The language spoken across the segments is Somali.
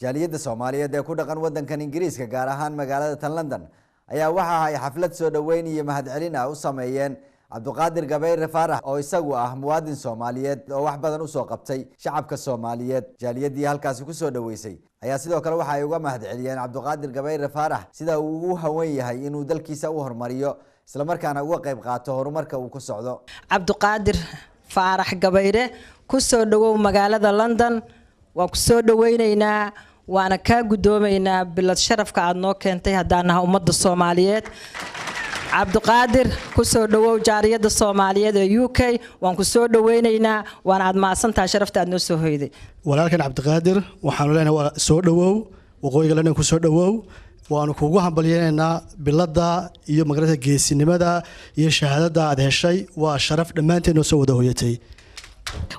jaaliyadda Soomaaliyeed ee ku dhaqan wadankan Ingiriiska gaar ahaan magaalada tan London ayaa waxa ay xaflad soo dhaweyn iyo mahadcelin ah u sameeyeen Cabdiqaadir Gabayre Faarax oo isagu ah muwaadin Soomaaliyeed oo wax badan u soo qabtay shacabka Soomaaliyeed. Jaaliyadii halkaas ku soo dhaweysay ayaa sidoo kale waxa ay uga mahadceliyeen Cabdiqaadir Gabayre Faarax sida uu ugu hawan yahay inuu dalkiisa u hormariyo isla markaana uga qayb qaato horumarka uu ku socdo. Cabdiqaadir Faarax Gabayre ku soo dhawow magaalada London waan ku soo dhaweynaynaa waana ka gudoomaynaa bilad sharafka aad noo keentay hadana ummadda Soomaaliyeed. Cabdiqaadir ku soo dhawow jaariyada Soomaaliyeed ee UK waan ku soo dhaweynaynaa waana aad maasantaa sharafta aad noo soo hoyday. walaalkan Cabdiqaadir waxaan leenahay waa soo dhawow waqooyiga London ku soo dhawow waanu kuugu hambalyeynaa bilada iyo magaalada geesinimada iyo shahaadada aad heshay waa sharaf dhamaanteen oo soo wada hooyatay.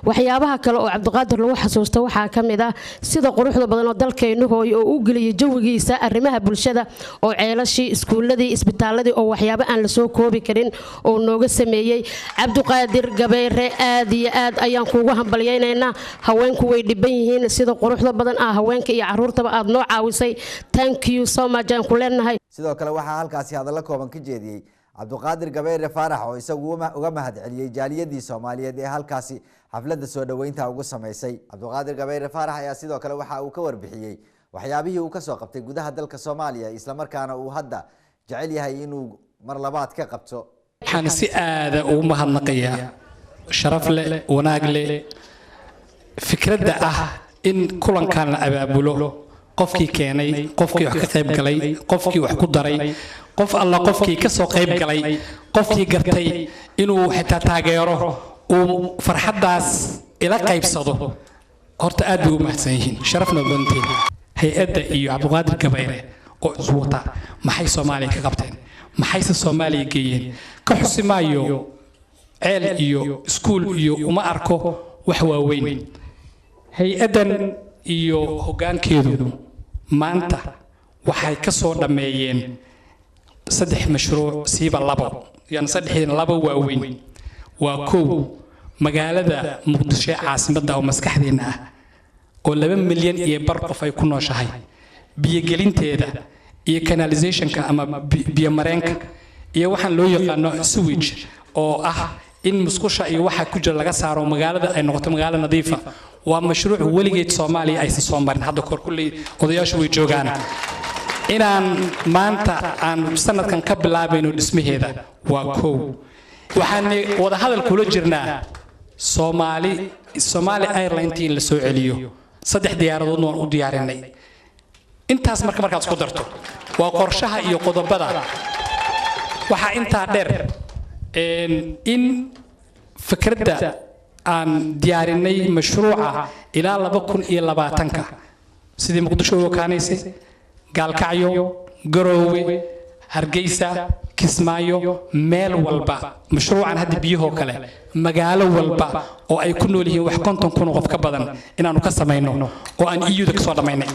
waxyaabaha kale oo Cabdiqaadir lagu xasuusto waxa kamid ah sida quruxda badan oo dalkeenu hooy oo u galiyay jawigiisa arrimaha bulshada oo ceelashii iskuuladii isbitaaladii oo waxyaabo aan la soo koobi karin oo nooga sameeyay. Cabdiqaadir Gabayre aad iyo aad ayaan kuugu hambalyeynaa haweenku way dhiban yihiin sida quruxda badan ah haweenka iyo caruurtaba aad noo caawisay. Thank you so much aan ku leenahay. sidoo kale waxa halkaasi hadal kooban ka jeediyay Cabdiqaadir Gabayre Faarax oo isagu uga mahadceliyay jaaliyadii Soomaaliyeed ee halkaasi xafladda soo dhaweynta ugu sameysay. Cabdiqaadir Gabayre Faarax ayaa sidoo kale waxa uu ka warbixiyay waxyaabihii uu ka soo qabtay gudaha dalka Soomaaliya isla markaana uu hadda jecel yahay inuu mar labaad ka qabto. waxaan si aad u mahadnaqayaa sharaf leh wanaag leh fikradda ah in kulankan la abaabulo qofkii keenay qofkii wax ka qayb galay qofkii wax ku daray qof alla qofkii ka soo qayb galay qofkii gartay inuu xitaa taageero uu farxadaas ila qaybsado horta aad buu mahadsan yihiin sharafna banteen hay'adda iyo Cabdiqaadir Gabayre oo iswata maxay Soomaaliya ka qabteen maxay Soomaaliya geeyeen ka xusimaayo ceel iyo iskuul iyo uma arko wax waaweyn hay'addan iyo hoggaankeedu maanta waxay ka soo dhameeyeen saddex mashruuc siiba labo yani saddexdeen labo waaweyn waa koow magaalada Muqdisho caasimadda oo maskaxdeena ah oo 2 milyan iyo bar qof ay ku nooshahay biyo gelinteeda iyo canalizationka ama biyo mareenka iyo waxaan loo yaqaano sewage oo ah in musqusha iyo waxa ku jira laga saaro magaalada ay noqoto magaalo nadiif ah waa mashruuc waligeed Soomaaliya ay soo marin hadda kor kulli odayaashu way joogaan inaan maanta aan sanadkan ka bilaabayno dhismaheeda waa koow waxaan wada hadal kula jirnaa Somali Airlines in la soo celiyo saddex diyaaradood oo u diyaarinay intaas markaad isku darto waa qorshaha iyo qodobada waxa inta dheer in fikradda aan diyaarinay mashruuca ilaa 2020ka sidii Muqdisho oo kaaneysay gaalkacyo garoowe hargeysa kismaayo meel walba mashruucan hadda biyaha kale magaalo walba oo ay ku nool yihiin wax konton kun qof ka badan inaanu ka sameeyno oo aan iyada ka soo dhameynay.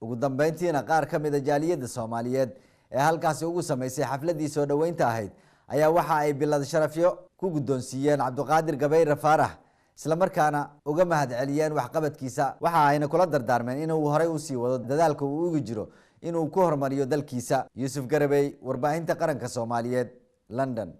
ugu dambeyntiina qaar ka mid ah jaaliyadda Soomaaliyeed ee halkaasi ugu sameysay xafladii soo dhaweynta ahayd ayaa waxa ay bilad sharafyo ku gudoonsiiyeen Cabdiqaadir Gabayre Faarax isla markaana uga mahadceliyeen wax qabadkiisa waxa ayna kula dardaarmeen inuu horay u sii wado dadaalka uu ugu jiro inuu ku hormariyo dalkiisa. Yuusuf Garabay warbaahinta qaranka Soomaaliyeed London.